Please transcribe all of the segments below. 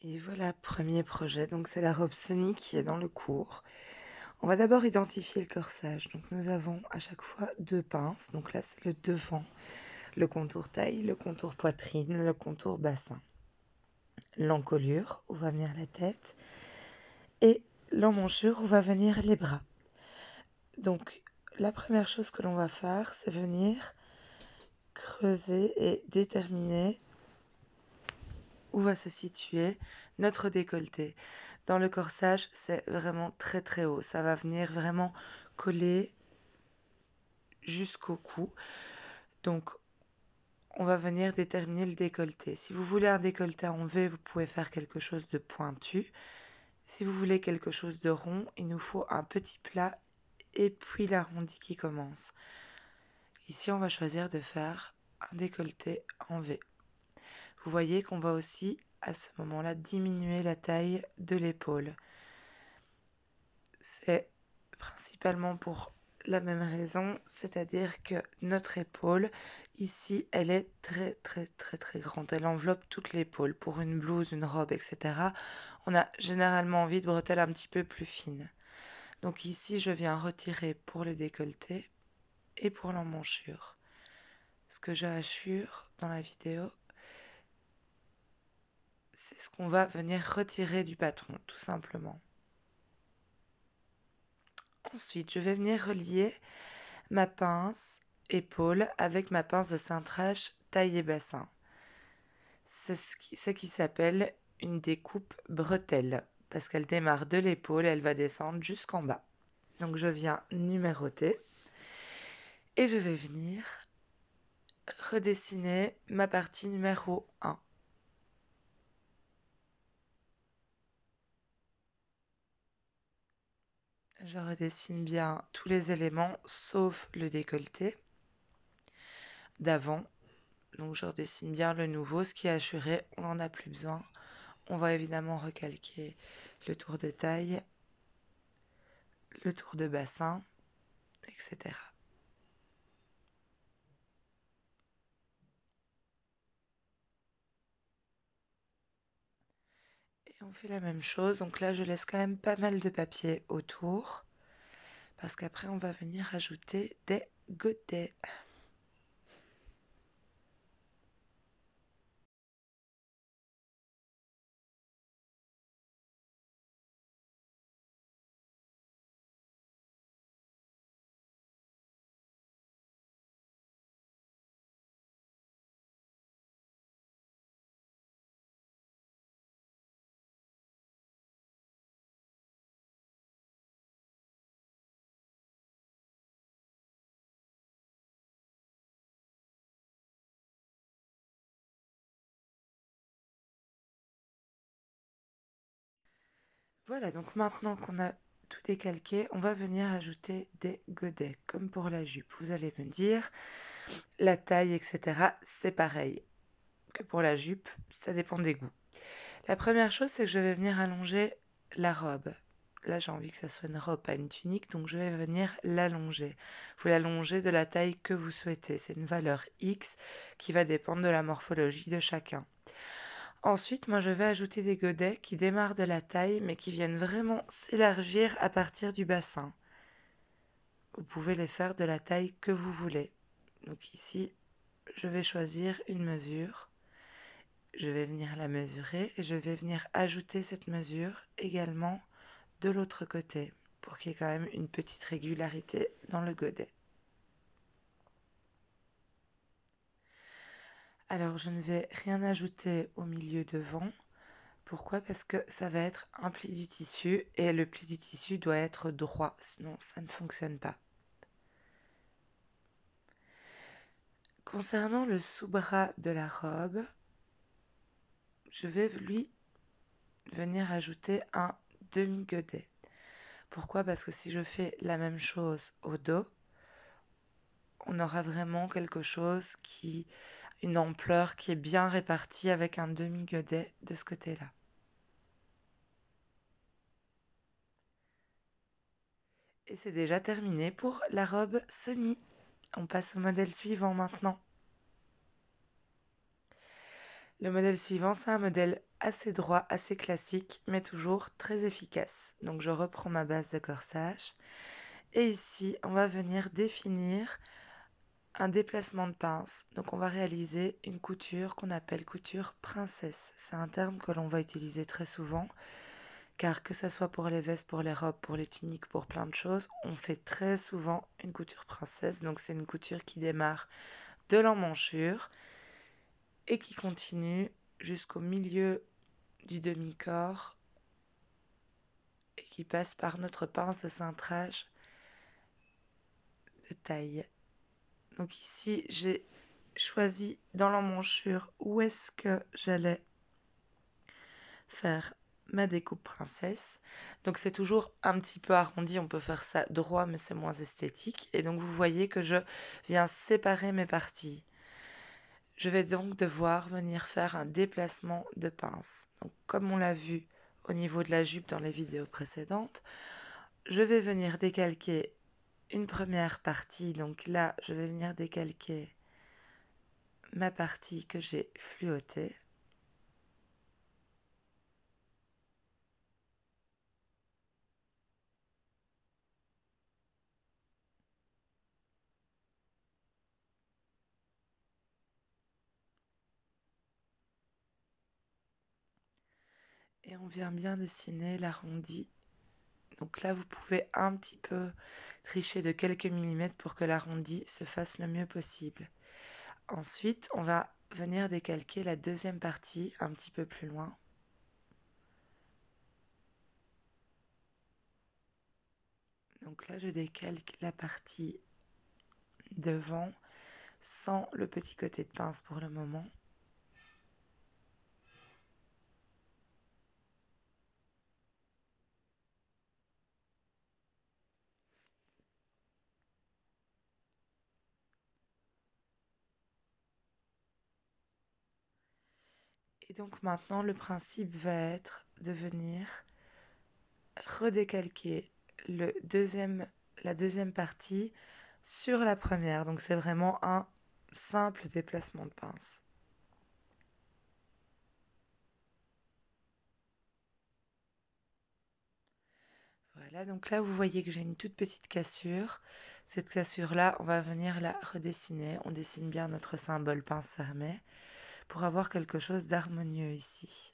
Et voilà, premier projet. Donc c'est la robe Sunny qui est dans le cours. On va d'abord identifier le corsage. Donc nous avons à chaque fois deux pinces. Donc là c'est le devant, le contour taille, le contour poitrine, le contour bassin. L'encolure où va venir la tête et l'emmanchure où va venir les bras. Donc la première chose que l'on va faire, c'est venir creuser et déterminer où va se situer notre décolleté. Dans le corsage, c'est vraiment très très haut. Ça va venir vraiment coller jusqu'au cou. Donc, on va venir déterminer le décolleté. Si vous voulez un décolleté en V, vous pouvez faire quelque chose de pointu. Si vous voulez quelque chose de rond, il nous faut un petit plat et puis l'arrondi qui commence. Ici, on va choisir de faire un décolleté en V. Vous voyez qu'on va aussi, à ce moment-là, diminuer la taille de l'épaule. C'est principalement pour la même raison, c'est-à-dire que notre épaule, ici, elle est très très très très grande. Elle enveloppe toute l'épaule. Pour une blouse, une robe, etc., on a généralement envie de bretelles un petit peu plus fines. Donc ici, je viens retirer pour le décolleté et pour l'emmanchure. Ce que j'assure dans la vidéo, c'est ce qu'on va venir retirer du patron, tout simplement. Ensuite, je vais venir relier ma pince épaule avec ma pince de cintrage taille et bassin. C'est ce qui s'appelle une découpe bretelle, parce qu'elle démarre de l'épaule et elle va descendre jusqu'en bas. Donc je viens numéroter et je vais venir redessiner ma partie numéro 1. Je redessine bien tous les éléments sauf le décolleté d'avant. Donc je redessine bien le nouveau, ce qui est assuré, on n'en a plus besoin. On va évidemment recalquer le tour de taille, le tour de bassin, etc. Et on fait la même chose, donc là je laisse quand même pas mal de papier autour, parce qu'après on va venir ajouter des godets. Voilà, donc maintenant qu'on a tout décalqué, on va venir ajouter des godets, comme pour la jupe. Vous allez me dire, la taille, etc., c'est pareil que pour la jupe, ça dépend des goûts. La première chose, c'est que je vais venir allonger la robe. Là, j'ai envie que ça soit une robe, pas une tunique, donc je vais venir l'allonger. Vous l'allongez de la taille que vous souhaitez. C'est une valeur X qui va dépendre de la morphologie de chacun. Ensuite, moi, je vais ajouter des godets qui démarrent de la taille, mais qui viennent vraiment s'élargir à partir du bassin. Vous pouvez les faire de la taille que vous voulez. Donc ici, je vais choisir une mesure. Je vais venir la mesurer et je vais venir ajouter cette mesure également de l'autre côté pour qu'il y ait quand même une petite régularité dans le godet. Alors je ne vais rien ajouter au milieu devant. Pourquoi? Parce que ça va être un pli du tissu et le pli du tissu doit être droit, sinon ça ne fonctionne pas. Concernant le sous-bras de la robe, je vais lui venir ajouter un demi-godet. Pourquoi? Parce que si je fais la même chose au dos, on aura vraiment quelque chose une ampleur qui est bien répartie avec un demi-godet de ce côté-là. Et c'est déjà terminé pour la robe Sunny. On passe au modèle suivant maintenant. Le modèle suivant, c'est un modèle assez droit, assez classique, mais toujours très efficace. Donc je reprends ma base de corsage. Et ici, on va venir définir un déplacement de pince. Donc on va réaliser une couture qu'on appelle couture princesse. C'est un terme que l'on va utiliser très souvent, car que ce soit pour les vestes, pour les robes, pour les tuniques, pour plein de choses, on fait très souvent une couture princesse. Donc c'est une couture qui démarre de l'emmanchure et qui continue jusqu'au milieu du demi-corps et qui passe par notre pince de cintrage de taille. Donc ici, j'ai choisi dans l'emmanchure où est-ce que j'allais faire ma découpe princesse. Donc c'est toujours un petit peu arrondi, on peut faire ça droit mais c'est moins esthétique. Et donc vous voyez que je viens séparer mes parties. Je vais donc devoir venir faire un déplacement de pince. Donc comme on l'a vu au niveau de la jupe dans les vidéos précédentes, je vais venir décalquer une première partie. Donc là, je vais venir décalquer ma partie que j'ai fluotée. Et on vient bien dessiner l'arrondi. Donc là, vous pouvez un petit peu tricher de quelques millimètres pour que l'arrondi se fasse le mieux possible. Ensuite, on va venir décalquer la deuxième partie un petit peu plus loin. Donc là, je décalque la partie devant sans le petit côté de pince pour le moment. Et donc maintenant, le principe va être de venir redécalquer la deuxième partie sur la première. Donc c'est vraiment un simple déplacement de pince. Voilà, donc là vous voyez que j'ai une toute petite cassure. Cette cassure-là, on va venir la redessiner. On dessine bien notre symbole pince fermée pour avoir quelque chose d'harmonieux ici.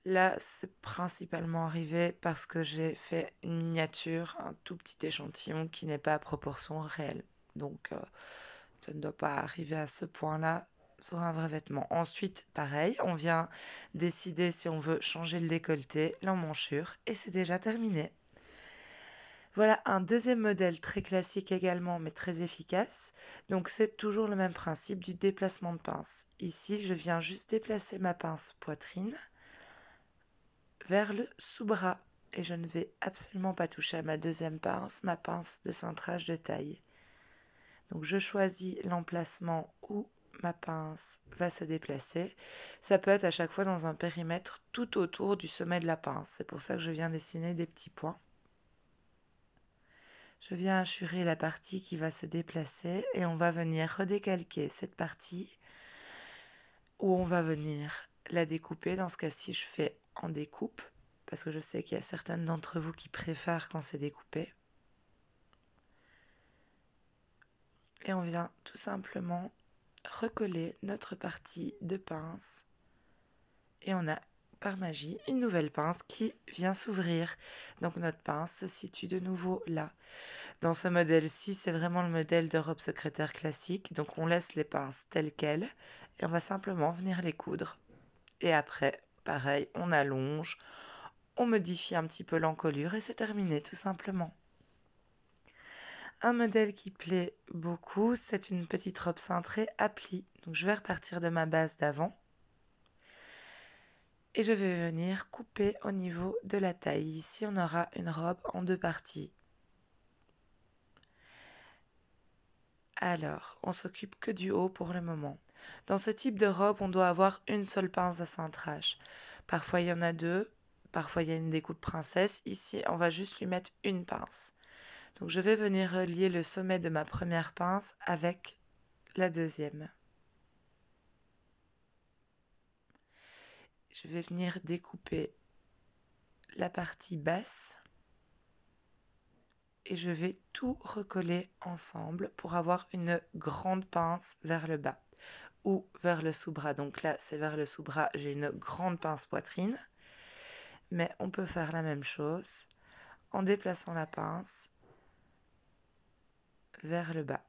Là, c'est principalement arrivé parce que j'ai fait une miniature, un tout petit échantillon qui n'est pas à proportion réelle. Donc, ça ne doit pas arriver à ce point-là sur un vrai vêtement. Ensuite, pareil, on vient décider si on veut changer le décolleté, l'emmanchure, et c'est déjà terminé. Voilà un deuxième modèle très classique également, mais très efficace. Donc c'est toujours le même principe du déplacement de pince. Ici, je viens juste déplacer ma pince poitrine vers le sous-bras. Et je ne vais absolument pas toucher à ma deuxième pince, ma pince de cintrage de taille. Donc je choisis l'emplacement où ma pince va se déplacer. Ça peut être à chaque fois dans un périmètre tout autour du sommet de la pince. C'est pour ça que je viens dessiner des petits points. Je viens hachurer la partie qui va se déplacer et on va venir redécalquer cette partie où on va venir la découper. Dans ce cas-ci, je fais en découpe parce que je sais qu'il y a certaines d'entre vous qui préfèrent quand c'est découpé. Et on vient tout simplement recoller notre partie de pince et on a par magie une nouvelle pince qui vient s'ouvrir. Donc notre pince se situe de nouveau là. Dans ce modèle-ci, c'est vraiment le modèle de robe secrétaire classique. Donc on laisse les pinces telles quelles et on va simplement venir les coudre. Et après, pareil, on allonge, on modifie un petit peu l'encolure et c'est terminé tout simplement. Un modèle qui plaît beaucoup, c'est une petite robe cintrée à plis. Donc je vais repartir de ma base d'avant. Et je vais venir couper au niveau de la taille. Ici, on aura une robe en deux parties. Alors, on s'occupe que du haut pour le moment. Dans ce type de robe, on doit avoir une seule pince de cintrage. Parfois, il y en a deux. Parfois, il y a une découpe princesse. Ici, on va juste lui mettre une pince. Donc, je vais venir relier le sommet de ma première pince avec la deuxième. Je vais venir découper la partie basse et je vais tout recoller ensemble pour avoir une grande pince vers le bas ou vers le sous-bras. Donc là, c'est vers le sous-bras, j'ai une grande pince poitrine, mais on peut faire la même chose en déplaçant la pince vers le bas.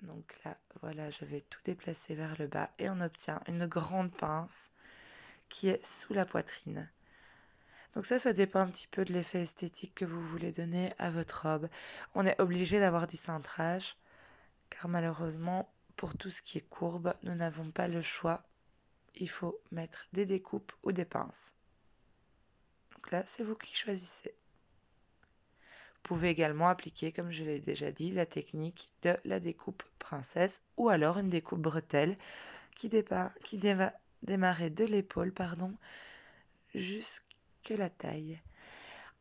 Donc là, voilà, je vais tout déplacer vers le bas et on obtient une grande pince qui est sous la poitrine. Donc ça dépend un petit peu de l'effet esthétique que vous voulez donner à votre robe. On est obligé d'avoir du cintrage, car malheureusement, pour tout ce qui est courbe, nous n'avons pas le choix. Il faut mettre des découpes ou des pinces. Donc là, c'est vous qui choisissez. Vous pouvez également appliquer, comme je l'ai déjà dit, la technique de la découpe princesse ou alors une découpe bretelle qui va démarrer de l'épaule, jusqu'à la taille.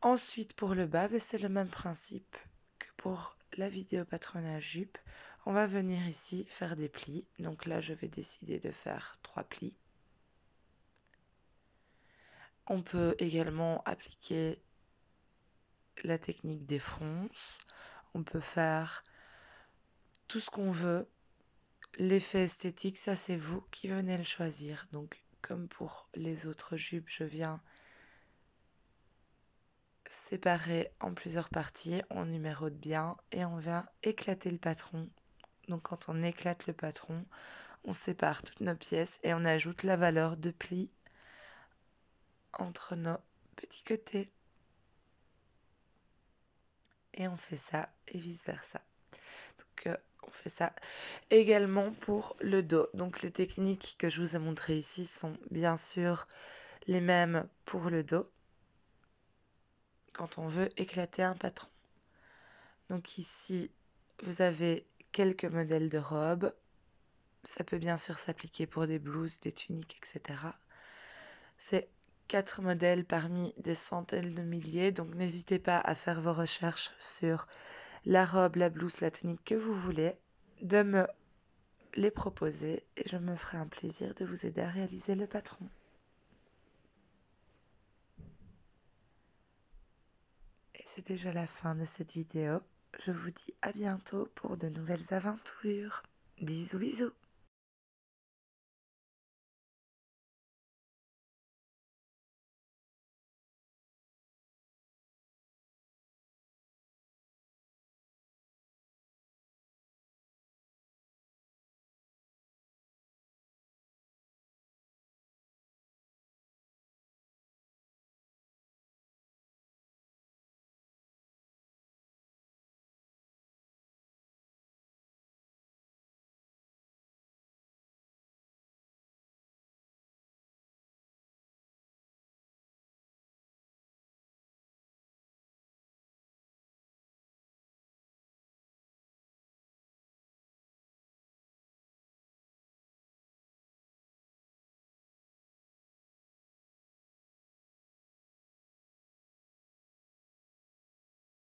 Ensuite, pour le bas, c'est le même principe que pour la vidéo patronage jupe. On va venir ici faire des plis. Donc là, je vais décider de faire 3 plis. On peut également appliquer la technique des fronces. On peut faire tout ce qu'on veut. L'effet esthétique, ça c'est vous qui venez le choisir. Donc comme pour les autres jupes, je viens séparer en plusieurs parties, on numérote bien et on vient éclater le patron. Donc quand on éclate le patron, on sépare toutes nos pièces et on ajoute la valeur de pli entre nos petits côtés. Et on fait ça et vice versa. Donc on fait ça également pour le dos. Donc les techniques que je vous ai montrées ici sont bien sûr les mêmes pour le dos quand on veut éclater un patron. Donc ici, vous avez quelques modèles de robes. Ça peut bien sûr s'appliquer pour des blouses, des tuniques, etc. C'est 4 modèles parmi des centaines de milliers, donc n'hésitez pas à faire vos recherches sur la robe, la blouse, la tunique que vous voulez, de me les proposer et je me ferai un plaisir de vous aider à réaliser le patron. Et c'est déjà la fin de cette vidéo. Je vous dis à bientôt pour de nouvelles aventures. Bisous bisous.